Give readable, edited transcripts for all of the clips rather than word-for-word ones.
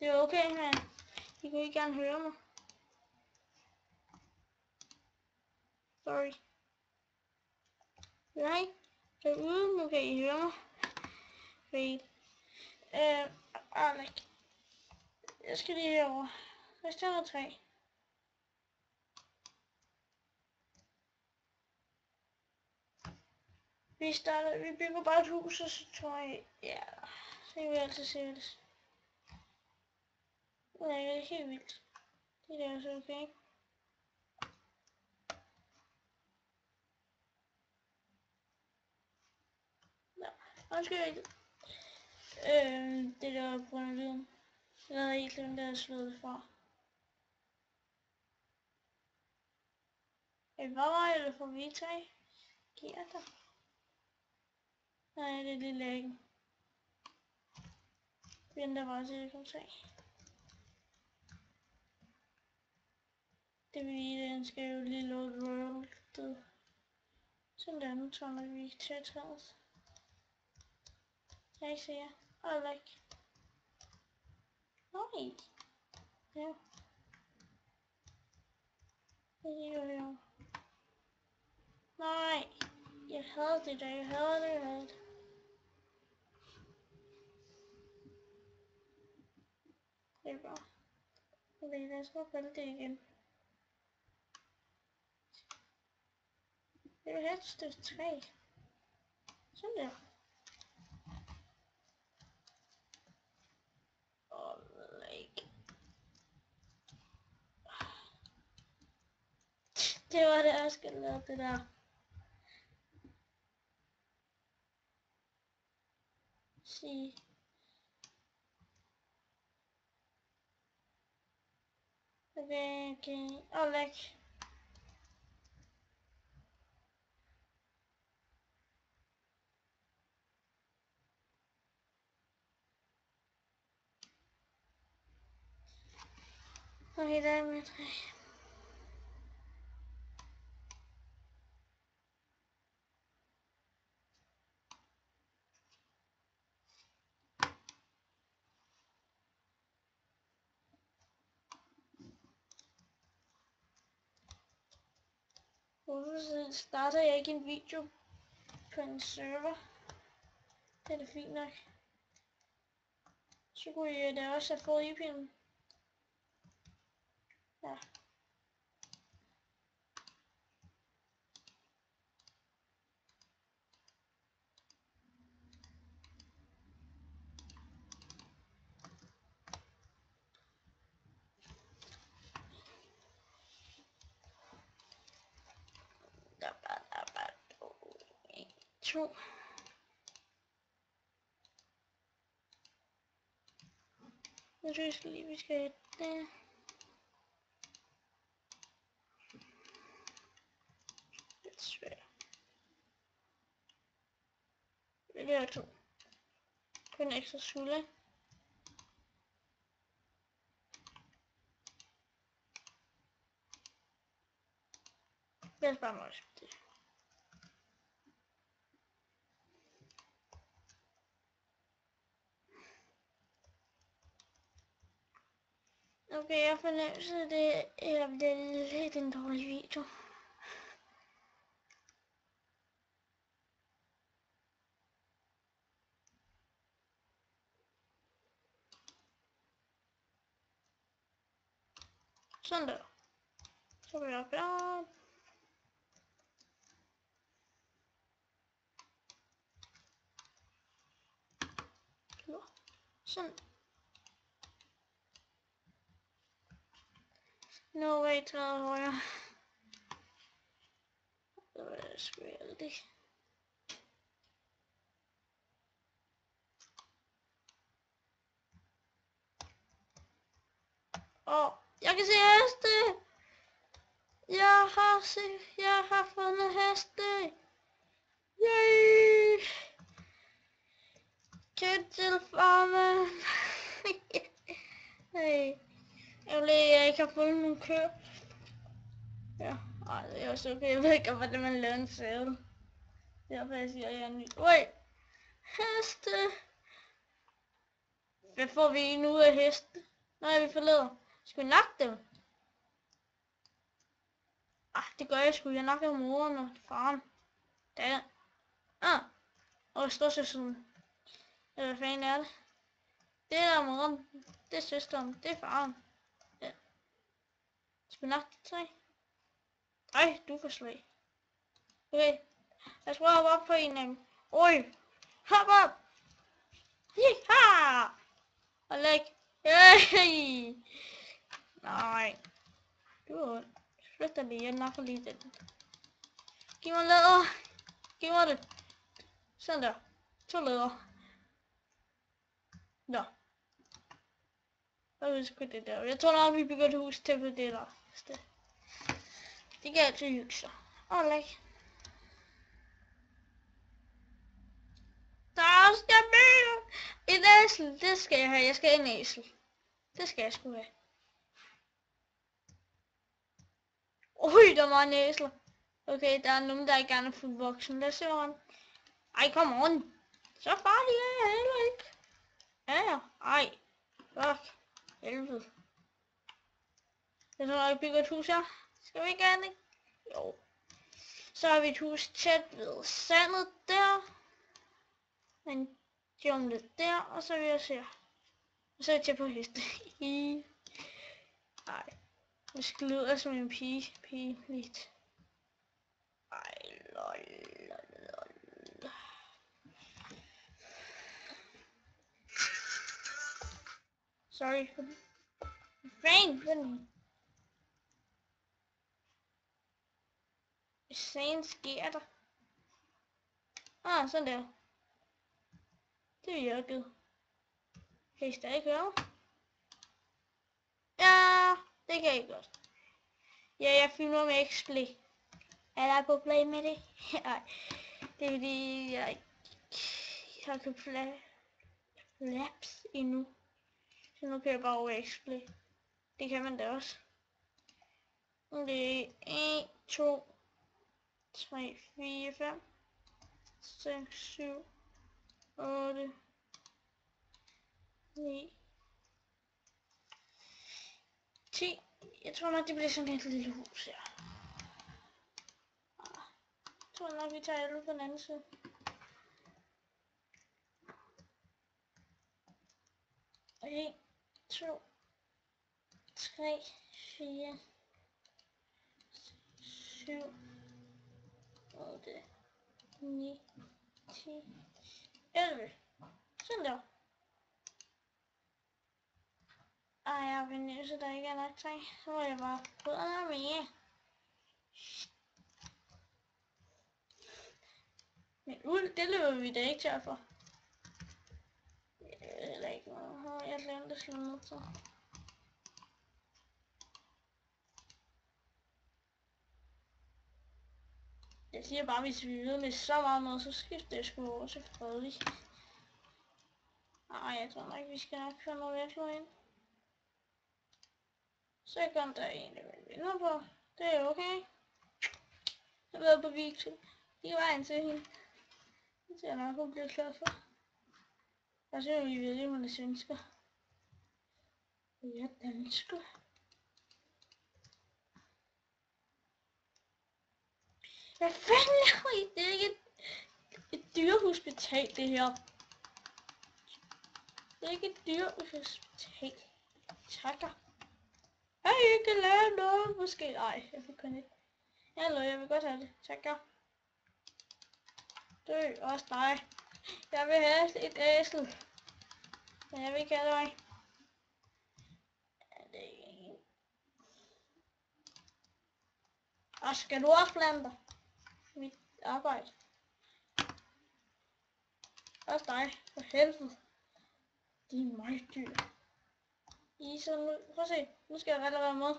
Det er okay, men I kunne ikke gerne høre mig. Sorry. Nej, derude, nu kan I høre mig. Wait. Alec. Jeg skal lige herover. Restaurant 3. Vi bygger bare et hus, og så tror jeg, ja, så kan vi altid se det. Nej, det er helt vildt. Det er også okay. Nå, undskyld. Det der var på grund af lyden. Jeg havde helt glemt, der havde slået det fra. Hvad var det for Vita? Giver der? Nej, det er lidt lægen. Venter bare til det kan tage. Det vil sige, den skal jo lige load world. Sådan der, nu tror jeg, vi ikke til at træde. Jeg ser jer. Og like. Nej. Ja. Det er jo her. Nej. Jeg havde det der. Jeg havde det. Det er bra. Okay, lad os gå på det igen. Det vil have et stykke træ. Sådan der. Like. Det var det, jeg skulle lave det der. Sige. Okay. Og like. Okay, der er med træ. Hvorfor starter jeg ikke en video på en server? Det er da fint nok. Så kunne jeg da også have fået IP'en. Ja. To. Jeg synes lige, vi skal have det. Lidt svært. Vi laver to. På en ekstra sulle. Lad os bare måle det. Okay, jeg fornemmer, at det bliver lidt en dårlig video. Sådan der. Så vil jeg op. Sådan. No way, træet højere. Det var det sgu heldig. Jeg kan se heste! Jeg har fundet heste! Yay! Kettelfarmen! Hey. Jeg ikke har fundet nogen køer. Ja, ej, det er også okay. Jeg ved ikke, hvordan man laver en sæde. Derfor jeg siger, jeg er ny. Wait! Heste! Hvad får vi nu af heste? Nej, vi forlader. Skal vi nakke dem? Det gør jeg sgu. Jeg nakker moren og faren. Der. Og storsøsteren. Hvad fanden er det? Det er moren. Det er søsteren. Det er faren. Ja. Skal vi nakke de 3? Ej, du får slag. Okay. Lad os prøve at hoppe op på en af dem. Oj. Hop op. Hiha. Og læg. Hey. Nej. Du er ondt. Flyt dig lige. Jeg nakker lige den. Giv mig læder. Giv mig det. Sådan der. 2 læder. Nå. Jeg ved sgu det der. Jeg tror nok, vi bygger et hus til på det der. Det kan altid hygge sig. Læg. Der skal mere. En æsel. Det skal jeg have. Jeg skal have en æsel. Det skal jeg sgu have. Ui, der var en æsel. Okay, der er nogen, der ikke er fuldt voksen. Lad os se, hvordan. Ej, kom on. Så farlig er jeg heller ikke. Ja. Ej. Fuck. Helvede. Jeg tror, jeg bygger et hus her. Skal vi ikke have det? Jo. Så har vi et hus tæt ved sandet der. En jungle der. Og så vil jeg se. Og så er jeg tæt på heste. Ej. Det sklyder som en pige. Lidt. Ej, lol. Sorry for det. Hvad fanden sker der? Sådan der. Det virkede. Kan I stadig høre? Ja, det kan I godt. Ja, jeg filmer med XSplit. Er der problem med det? Nej, det er fordi jeg ikke har købt laps endnu. Så nu kan jeg bare over XSplit. Det kan man da også. Det er 1, 2, 3, 4, 5, 6, 7, 8, 9, 10. Jeg tror nok, det bliver sådan et lille hus her. Jeg tror nok, vi tager 11 på den anden side. Og 1, 2, 3, 4, 7, 8, 9, 10, 11. Sådan der. Jeg vil nødt til, at der ikke er nok træ. Så må jeg bare prøve noget mere. Men uld, det løber vi da ikke tør for. Eller ikke noget. Jeg glemte at slå ned til. Jeg siger bare, hvis vi ved med så meget mad, så skifter jeg sgu over til fredelig. Jeg tror nok, vi skal nok få noget virkelig ind. Så kan der egentlig vel vinder på. Det er okay. Jeg har været på Victor. De er vejen til hende. Det ser jeg nok, hun bliver glad for. Og så er vi ved, at hun er svensker. Og jeg er dansker. Hvad fanden laver I? Det er ikke et dyrehospital, det her. Det er ikke et dyrehospital. Takker. Jeg kan lave noget, måske. Nej, jeg får kun ikke. Hallo, jeg vil godt have det. Takker. Dø, også dig. Jeg vil have et æsel. Men jeg vil ikke have dig. Og skal du også blande dig? Mit arbejde. Også dig. For helvede. De er meget dyr. Så nu, prøv at se. Nu skal jeg være med.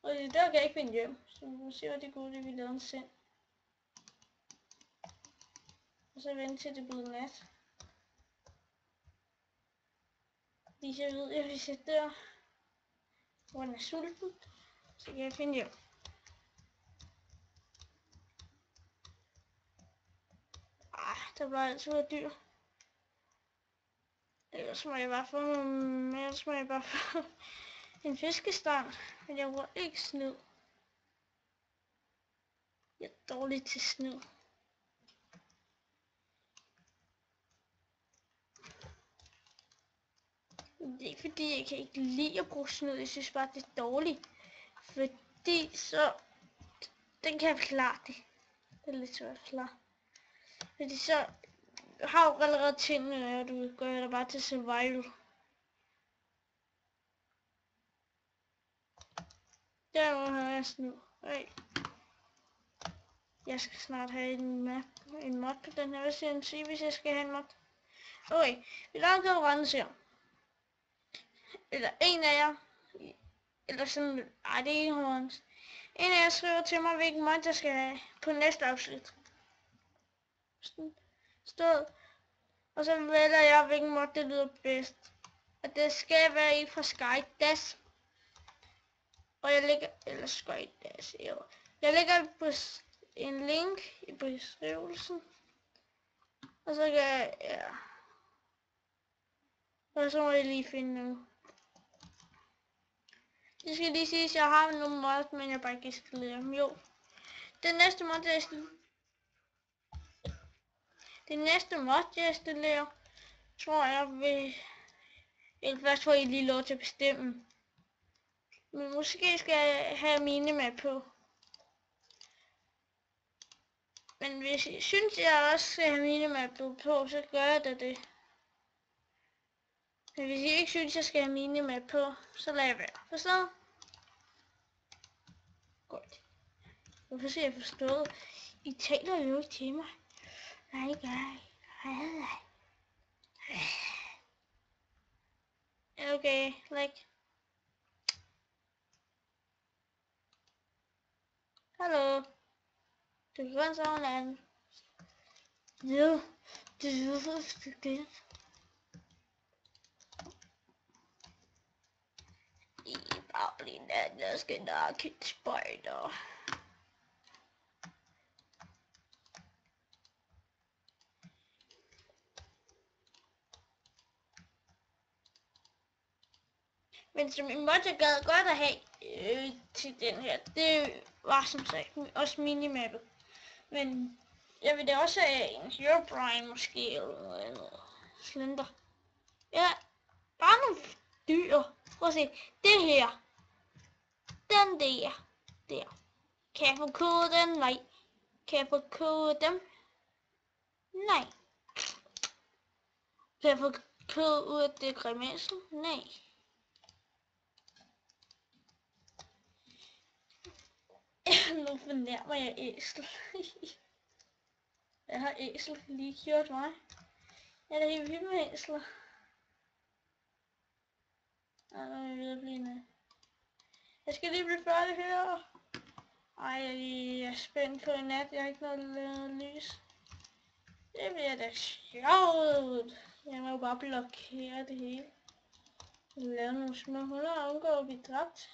Og der kan jeg ikke finde hjem. Så vi må se, hvad det gode det vi lavede en sind. Og så vente til det bliver nat. Hvis jeg ved, at hvis jeg dør, hvor den er sulten, så kan jeg finde hjem. Der bliver altid været dyr. Ellers må jeg bare få en fiskestang, men jeg bruger ikke snyd. Jeg er dårlig til snyd. Det er ikke fordi, jeg kan ikke lide at bruge snyd. Jeg synes bare, det er dårligt. Fordi så... Den kan jeg forklare det. Det er lidt svært at forklare. Fordi så... Du har jo allerede tingene, og du gør det bare til survival. Der har jeg snyd. Hey. Jeg skal snart have en mod på den her. Hvad siger den sige, hvis jeg skal have en mod? Okay, vi laver en konkurrence her. Eller en af jer. Eller sådan, ej det er ikke konkurrence. En af jer skriver til mig, hvilken mod jeg skal have på næste afsnit. Stod. Og så vælger jeg, hvilken mod det lyder bedst. Og det skal være i fra SkyDash. Og jeg lægger, eller SkyDash, jeg lægger på en link i beskrivelsen. Og så kan jeg, ja. Og så må jeg lige finde noget. Det skal lige sige, at jeg har nogle mods, men jeg bare ikke installerer dem. Jo. Den næste mod, jeg installerer, tror jeg vil... Eller først får I lige lov til at bestemme. Men måske skal jeg have minimap på. Men hvis I synes, jeg også skal have minimap på, så gør jeg da det. Men hvis I ikke synes, jeg skal have minimap på, så lader jeg være. Forstået? Godt. Jeg får se, jeg forstået. I taler jo ikke til mig. Nej. Okay, like. Hallo. Du kan sådan en. Jo, det er så det. I baglinjen, der skal nok et spejder. Men som en mod, jeg gad godt at have til den her, det var som sagt også minimappet. Men jeg vil da også have en Herobrine måske, eller noget andet. Slender. Ja, bare nogle dyr. Prøv at se, det her. Den der. Kan jeg få kodet den? Nej. Kan jeg få kodet dem? Nej. Kan jeg få kodet ud af det grimassen? Nej. Nu fornærmer jeg æsel. Jeg har æsel lige gjort mig. Jeg er da helt vild med æsler. Nu er jeg ved at blive med. Jeg skal lige blive færdig her. Ej, jeg er spændt på i nat. Jeg har ikke noget lys. Det bliver da sjovt. Jeg må jo bare blokere det hele. Lave nogle små huller og undgå at blive dræbt.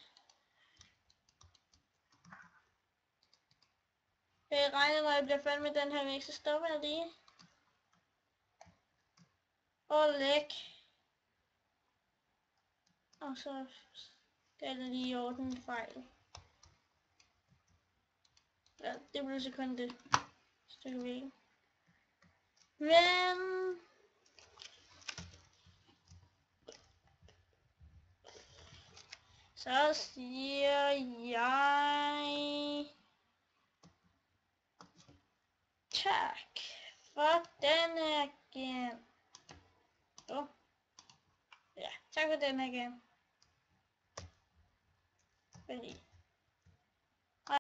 Jeg regner, når jeg bliver færdig med den her væg, så stopper jeg lige. Og læg. Og så skal det lige i orden fejl. Ja, det blev så kun det stykke væg. Men... så siger jeg... tak for den her gang. Ja, tak for den her gang. Fordi